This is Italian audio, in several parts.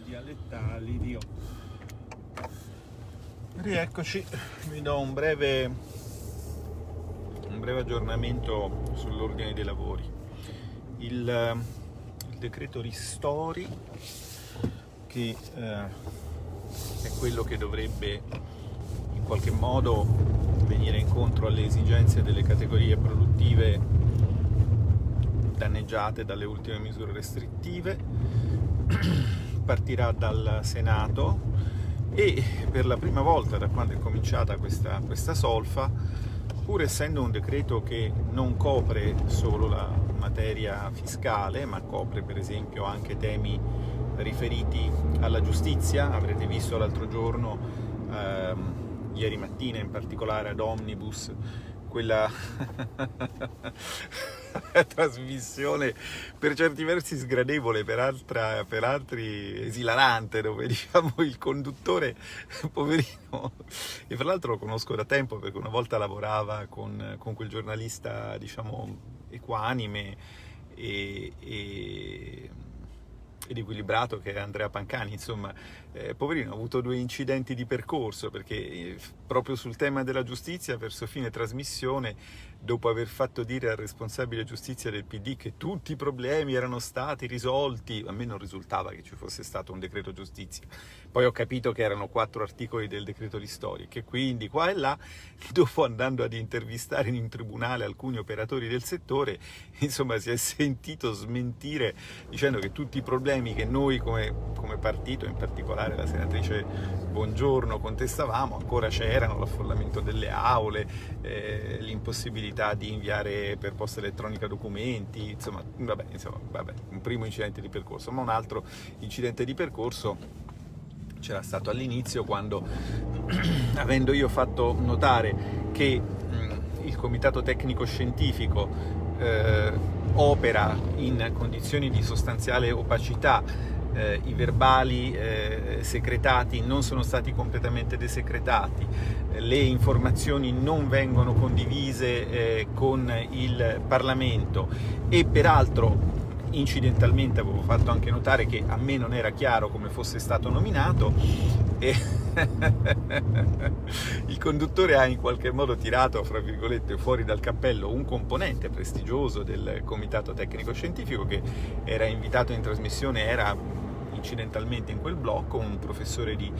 dialettali di... Rieccoci, vi do un breve aggiornamento sull'ordine dei lavori. Il decreto ristori, che è quello che dovrebbe in qualche modo venire incontro alle esigenze delle categorie produttive danneggiate dalle ultime misure restrittive, partirà dal Senato e per la prima volta da quando è cominciata questa solfa, pur essendo un decreto che non copre solo la materia fiscale, ma copre per esempio anche temi riferiti alla giustizia. Avrete visto l'altro giorno, ieri mattina in particolare ad Omnibus, quella trasmissione per certi versi sgradevole, per altri esilarante, dove diciamo il conduttore, poverino, e fra l'altro lo conosco da tempo perché una volta lavorava con quel giornalista diciamo equanime ed equilibrato che è Andrea Pancani, insomma, poverino, ha avuto 2 incidenti di percorso perché proprio sul tema della giustizia, verso fine trasmissione, dopo aver fatto dire al responsabile giustizia del PD che tutti i problemi erano stati risolti, a me non risultava che ci fosse stato un decreto giustizia, poi ho capito che erano 4 articoli del decreto ristori, che quindi qua e là, dopo andando ad intervistare in tribunale alcuni operatori del settore, insomma si è sentito smentire dicendo che tutti i problemi che noi come partito, in particolare la senatrice Bongiorno, contestavamo ancora c'erano: l'affollamento delle aule, l'impossibilità di inviare per posta elettronica documenti, insomma, vabbè, un primo incidente di percorso. Ma un altro incidente di percorso c'era stato all'inizio, quando avendo io fatto notare che il comitato tecnico scientifico opera in condizioni di sostanziale opacità, i verbali secretati non sono stati completamente desecretati, le informazioni non vengono condivise con il Parlamento e peraltro incidentalmente avevo fatto anche notare che a me non era chiaro come fosse stato nominato, e il conduttore ha in qualche modo tirato, fra virgolette, fuori dal cappello un componente prestigioso del comitato tecnico scientifico che era invitato in trasmissione, era incidentalmente in quel blocco, un professore di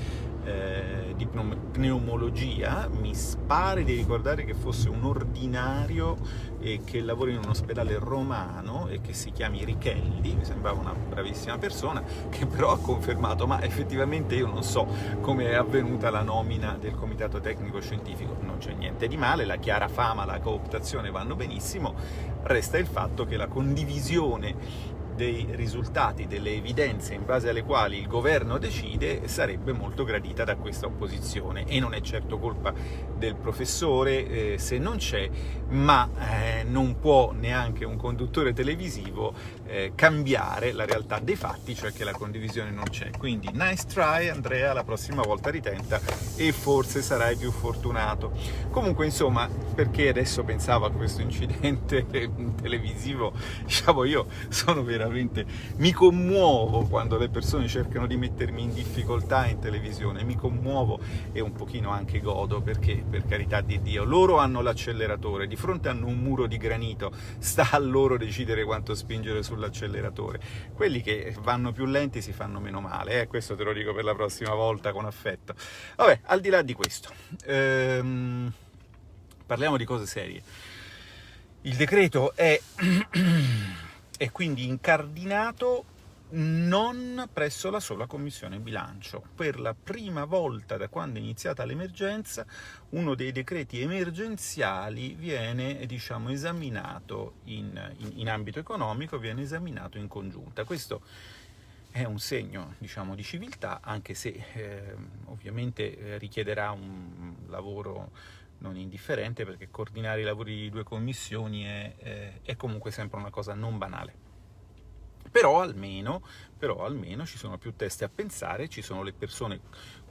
pneumologia, mi pare di ricordare che fosse un ordinario e che lavora in un ospedale romano e che si chiami Richelli, mi sembrava una bravissima persona, che però ha confermato: ma effettivamente io non so come è avvenuta la nomina del comitato tecnico scientifico. Non c'è niente di male, la chiara fama, la cooptazione vanno benissimo, resta il fatto che la condivisione dei risultati, delle evidenze in base alle quali il governo decide, sarebbe molto gradita da questa opposizione, e non è certo colpa del professore se non c'è, ma non può neanche un conduttore televisivo cambiare la realtà dei fatti, cioè che la condivisione non c'è. Quindi nice try Andrea, la prossima volta ritenta e forse sarai più fortunato. Comunque, insomma, perché adesso pensavo a questo incidente televisivo, diciamo, io sono veramente, mi commuovo quando le persone cercano di mettermi in difficoltà in televisione, mi commuovo e un pochino anche godo, perché, per carità di Dio, loro hanno l'acceleratore, di fronte hanno un muro di granito, sta a loro decidere quanto spingere sull'acceleratore. Quelli che vanno più lenti si fanno meno male, questo te lo dico per la prossima volta con affetto. Vabbè, al di là di questo, parliamo di cose serie. Il decreto è quindi incardinato non presso la sola Commissione Bilancio. Per la prima volta da quando è iniziata l'emergenza, uno dei decreti emergenziali viene, diciamo, esaminato in ambito economico, viene esaminato in congiunta. Questo è un segno, diciamo, di civiltà, anche se ovviamente richiederà un lavoro non indifferente, perché coordinare i lavori di 2 commissioni è comunque sempre una cosa non banale. Però almeno ci sono più teste a pensare, ci sono le persone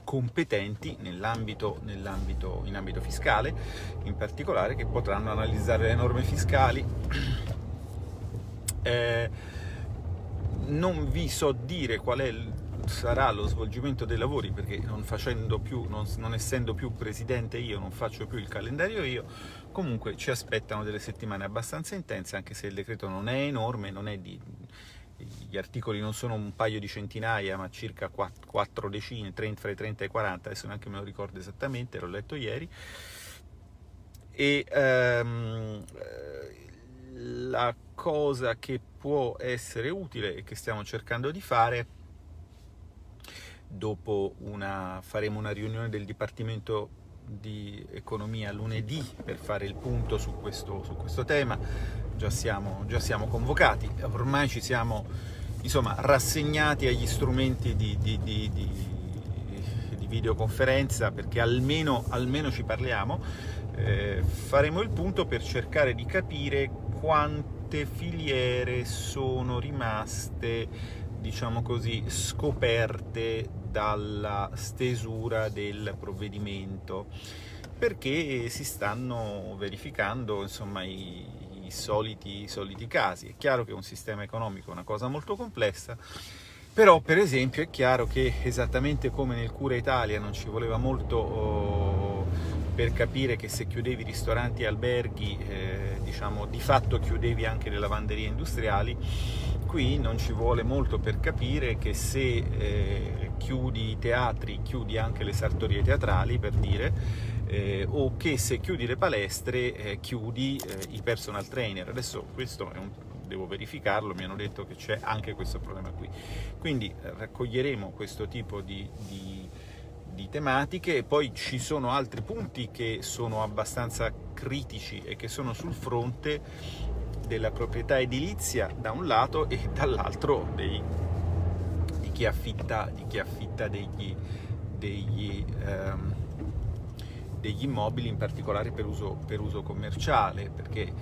competenti in ambito fiscale, in particolare, che potranno analizzare le norme fiscali. Non vi so dire qual è sarà lo svolgimento dei lavori, perché non essendo più presidente io, non faccio più il calendario io, comunque ci aspettano delle settimane abbastanza intense, anche se il decreto non è enorme, gli articoli non sono un paio di centinaia, ma circa 4 decine, fra i 30 e i 40, adesso neanche me lo ricordo esattamente, l'ho letto ieri. E la cosa che può essere utile e che stiamo cercando di fare, faremo una riunione del Dipartimento di Economia lunedì per fare il punto su questo tema. Già siamo convocati, ormai ci siamo rassegnati agli strumenti di videoconferenza, perché almeno ci parliamo. Faremo il punto per cercare di capire quante filiere sono rimaste, diciamo così, scoperte dalla stesura del provvedimento, perché si stanno verificando i soliti casi. È chiaro che un sistema economico è una cosa molto complessa, però per esempio è chiaro che, esattamente come nel Cura Italia non ci voleva molto per capire che se chiudevi ristoranti e alberghi, di fatto chiudevi anche le lavanderie industriali, qui non ci vuole molto per capire che se chiudi i teatri, chiudi anche le sartorie teatrali, per dire, o che se chiudi le palestre, chiudi i personal trainer. Adesso questo devo verificarlo, mi hanno detto che c'è anche questo problema qui. Quindi raccoglieremo questo tipo di tematiche, e poi ci sono altri punti che sono abbastanza critici e che sono sul fronte della proprietà edilizia da un lato, e dall'altro di chi affitta degli immobili, in particolare per uso commerciale, perché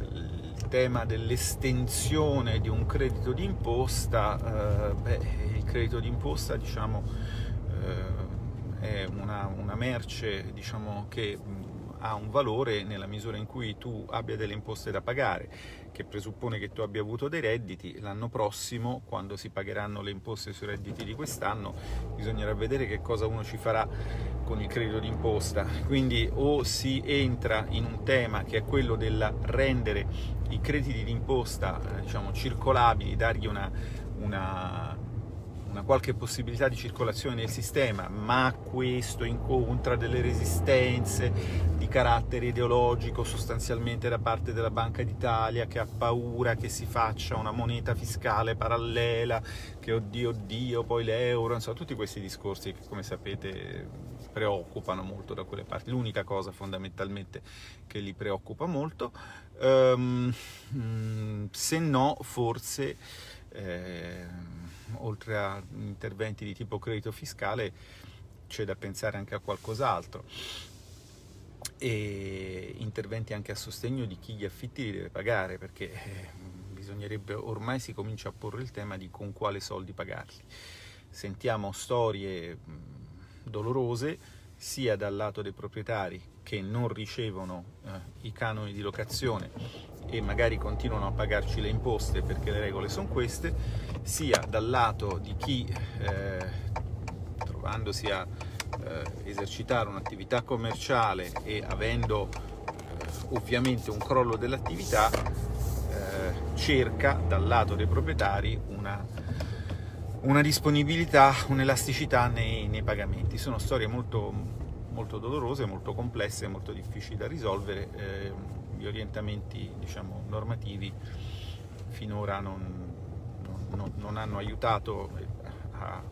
il tema dell'estensione di un credito d'imposta, il credito d'imposta è una merce che ha un valore nella misura in cui tu abbia delle imposte da pagare, che presuppone che tu abbia avuto dei redditi. L'anno prossimo, quando si pagheranno le imposte sui redditi di quest'anno, bisognerà vedere che cosa uno ci farà con il credito d'imposta. Quindi o si entra in un tema che è quello del rendere i crediti d'imposta circolabili, dargli una qualche possibilità di circolazione nel sistema, ma questo incontra delle resistenze di carattere ideologico, sostanzialmente da parte della Banca d'Italia, che ha paura che si faccia una moneta fiscale parallela, che oddio, poi l'euro, insomma tutti questi discorsi che, come sapete, preoccupano molto da quelle parti. L'unica cosa fondamentalmente che li preoccupa molto, se no forse oltre a interventi di tipo credito fiscale c'è da pensare anche a qualcos'altro, e interventi anche a sostegno di chi gli affitti li deve pagare, perché bisognerebbe, ormai si comincia a porre il tema di con quale soldi pagarli. Sentiamo storie dolorose sia dal lato dei proprietari, che non ricevono i canoni di locazione e magari continuano a pagarci le imposte perché le regole sono queste, sia dal lato di chi, trovandosi a esercitare un'attività commerciale e avendo ovviamente un crollo dell'attività, cerca dal lato dei proprietari una disponibilità, un'elasticità nei pagamenti. Sono storie molto, molto dolorose, molto complesse, molto difficili da risolvere. Gli orientamenti normativi finora non hanno aiutato a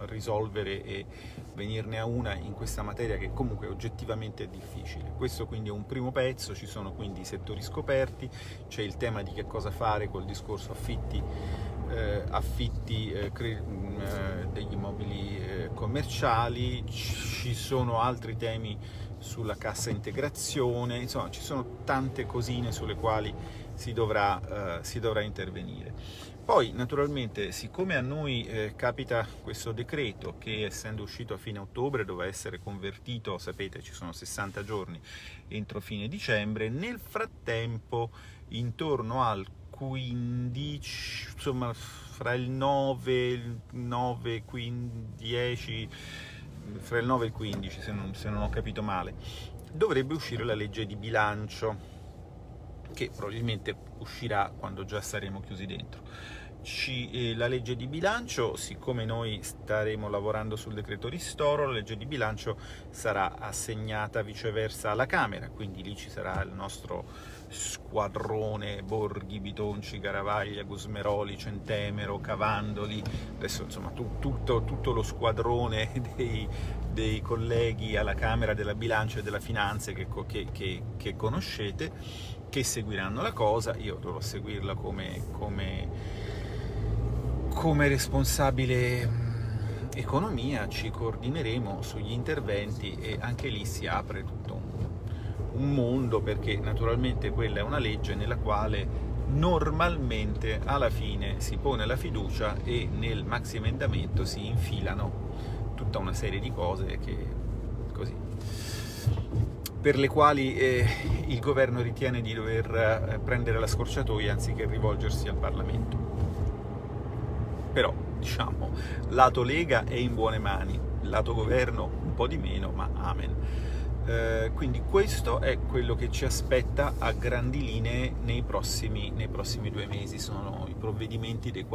risolvere e venirne a una in questa materia, che comunque oggettivamente è difficile. Questo quindi è un primo pezzo. Ci sono quindi i settori scoperti, c'è il tema di che cosa fare col discorso affitti degli immobili commerciali, ci sono altri temi sulla cassa integrazione, insomma ci sono tante cosine sulle quali si dovrà intervenire. Poi naturalmente, siccome a noi capita questo decreto che, essendo uscito a fine ottobre, doveva essere convertito, sapete ci sono 60 giorni entro fine dicembre, nel frattempo intorno al 15, insomma fra il 9, 15, 10, fra il 9 e il 15 se non ho capito male, dovrebbe uscire la legge di bilancio, che probabilmente uscirà quando già saremo chiusi dentro. La legge di bilancio, siccome noi staremo lavorando sul decreto ristoro, la legge di bilancio sarà assegnata viceversa alla Camera, quindi lì ci sarà il nostro squadrone Borghi, Bitonci, Garavaglia, Gusmeroli, Centemero, Cavandoli, adesso insomma tutto lo squadrone dei colleghi alla Camera della Bilancio e della Finanza che conoscete, che seguiranno la cosa. Io dovrò seguirla come responsabile economia, ci coordineremo sugli interventi e anche lì si apre tutto un mondo, perché naturalmente quella è una legge nella quale normalmente alla fine si pone la fiducia e nel maxiemendamento si infilano tutta una serie di cose per le quali il governo ritiene di dover prendere la scorciatoia anziché rivolgersi al Parlamento. Però, diciamo, lato Lega è in buone mani, lato governo un po' di meno, ma amen. Quindi questo è quello che ci aspetta a grandi linee nei prossimi 2 mesi, sono i provvedimenti dei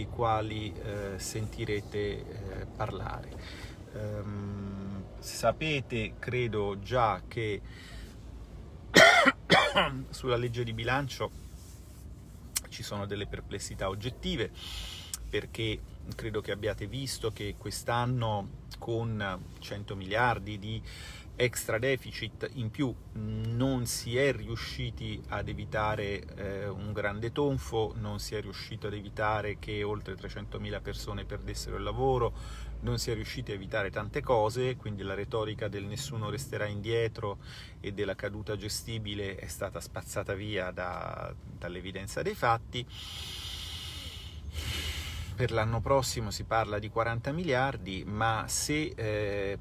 quali sentirete parlare. Sapete, credo già, che sulla legge di bilancio ci sono delle perplessità oggettive, perché credo che abbiate visto che quest'anno con 100 miliardi di extra deficit in più non si è riusciti ad evitare un grande tonfo, non si è riuscito ad evitare che oltre 300.000 persone perdessero il lavoro, non si è riusciti a evitare tante cose, quindi la retorica del nessuno resterà indietro e della caduta gestibile è stata spazzata via dall'evidenza dei fatti. Per l'anno prossimo si parla di 40 miliardi, ma se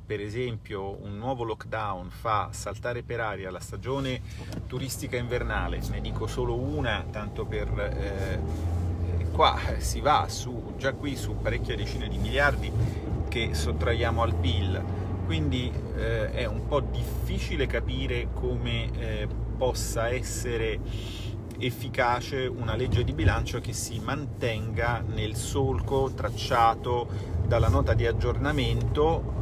per esempio un nuovo lockdown fa saltare per aria la stagione turistica invernale, ne dico solo una, tanto per qua si va già qui su parecchie decine di miliardi che sottraiamo al PIL, quindi è un po' difficile capire come possa essere efficace una legge di bilancio che si mantenga nel solco tracciato dalla nota di aggiornamento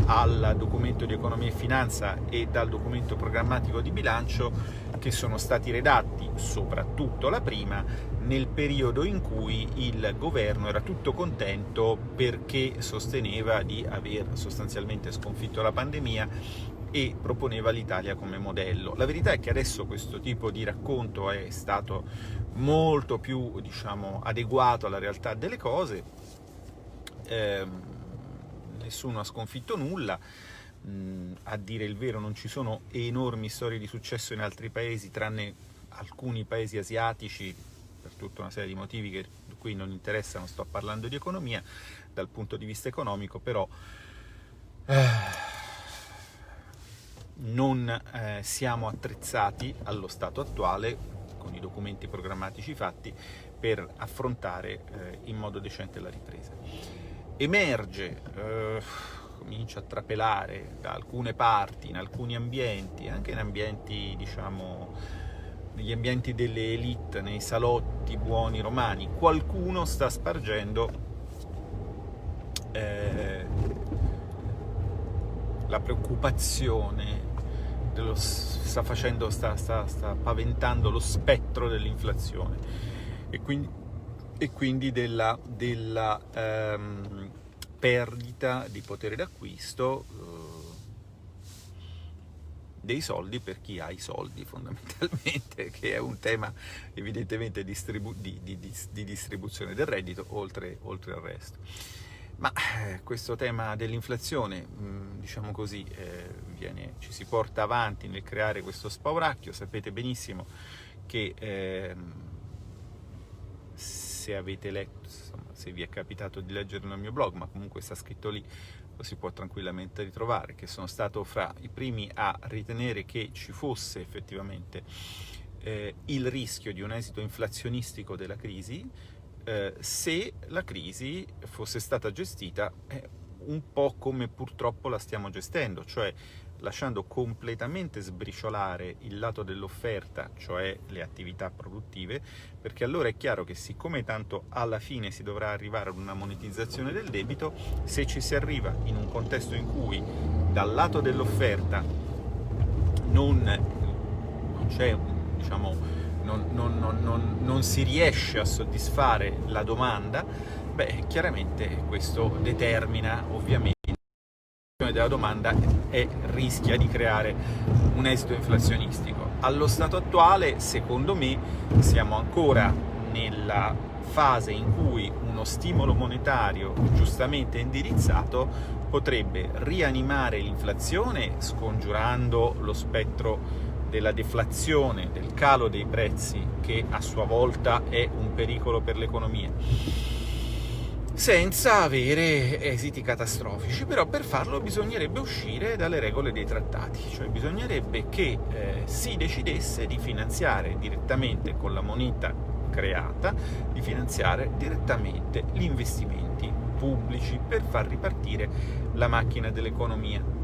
al documento di economia e finanza e dal documento programmatico di bilancio, che sono stati redatti, soprattutto la prima, nel periodo in cui il governo era tutto contento perché sosteneva di aver sostanzialmente sconfitto la pandemia e proponeva l'Italia come modello. La verità è che adesso questo tipo di racconto è stato molto più, diciamo, adeguato alla realtà delle cose. Nessuno ha sconfitto nulla. A dire il vero non ci sono enormi storie di successo in altri paesi, tranne alcuni paesi asiatici, per tutta una serie di motivi che qui non interessano, sto parlando di economia. Dal punto di vista economico però non siamo attrezzati allo stato attuale, con i documenti programmatici fatti, per affrontare in modo decente la ripresa. Emerge, comincia a trapelare da alcune parti, in alcuni ambienti, anche in ambienti, diciamo, negli ambienti delle elite, nei salotti buoni romani, qualcuno sta spargendo la preoccupazione, sta paventando lo spettro dell'inflazione e quindi della perdita di potere d'acquisto dei soldi per chi ha i soldi, fondamentalmente, che è un tema evidentemente di distribuzione del reddito oltre al resto. Ma questo tema dell'inflazione, diciamo così, ci si porta avanti nel creare questo spauracchio. Sapete benissimo che se avete letto, insomma, se vi è capitato di leggere nel mio blog, ma comunque sta scritto lì, lo si può tranquillamente ritrovare, che sono stato fra i primi a ritenere che ci fosse effettivamente il rischio di un esito inflazionistico della crisi se la crisi fosse stata gestita un po' come purtroppo la stiamo gestendo, cioè lasciando completamente sbriciolare il lato dell'offerta, cioè le attività produttive, perché allora è chiaro che siccome tanto alla fine si dovrà arrivare ad una monetizzazione del debito, se ci si arriva in un contesto in cui dal lato dell'offerta non c'è, diciamo, non si riesce a soddisfare la domanda, chiaramente questo determina ovviamente della domanda e rischia di creare un esito inflazionistico. Allo stato attuale, secondo me, siamo ancora nella fase in cui uno stimolo monetario giustamente indirizzato potrebbe rianimare l'inflazione scongiurando lo spettro della deflazione, del calo dei prezzi, che a sua volta è un pericolo per l'economia, senza avere esiti catastrofici. Però per farlo bisognerebbe uscire dalle regole dei trattati, cioè bisognerebbe che si decidesse di finanziare direttamente con la moneta creata, di finanziare direttamente gli investimenti pubblici per far ripartire la macchina dell'economia.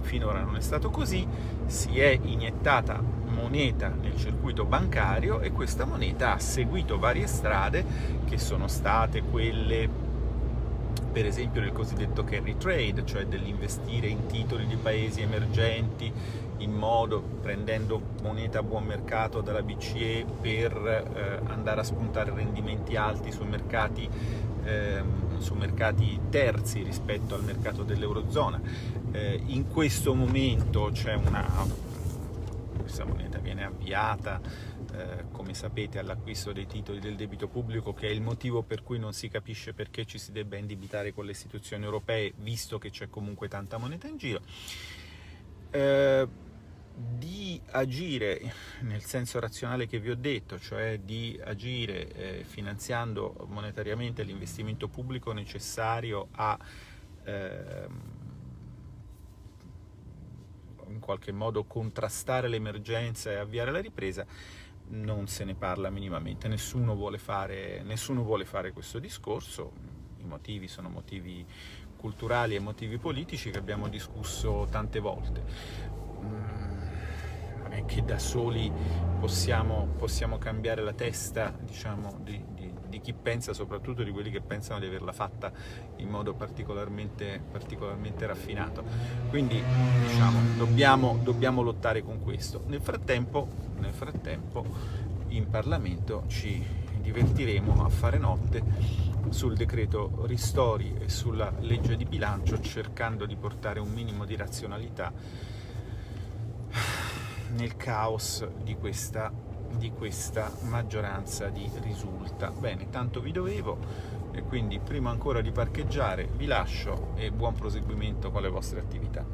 Finora non è stato così, si è iniettata moneta nel circuito bancario e questa moneta ha seguito varie strade che sono state quelle, per esempio, del cosiddetto carry trade, cioè dell'investire in titoli di paesi emergenti prendendo moneta a buon mercato dalla BCE per andare a spuntare rendimenti alti su mercati terzi rispetto al mercato dell'Eurozona. In questo momento questa moneta viene avviata, come sapete, all'acquisto dei titoli del debito pubblico, che è il motivo per cui non si capisce perché ci si debba indebitare con le istituzioni europee, visto che c'è comunque tanta moneta in giro. Di agire nel senso razionale che vi ho detto, cioè di agire finanziando monetariamente l'investimento pubblico necessario a in qualche modo contrastare l'emergenza e avviare la ripresa, non se ne parla minimamente, nessuno vuole fare questo discorso. I motivi sono motivi culturali e motivi politici che abbiamo discusso tante volte. Non è che da soli possiamo cambiare la testa, diciamo, di chi pensa, soprattutto di quelli che pensano di averla fatta in modo particolarmente raffinato. Quindi, diciamo, dobbiamo lottare con questo. Nel frattempo in Parlamento ci divertiremo a fare notte sul decreto ristori e sulla legge di bilancio, cercando di portare un minimo di razionalità nel caos di questa maggioranza di risulta. Bene, tanto vi dovevo, e quindi prima ancora di parcheggiare vi lascio e buon proseguimento con le vostre attività.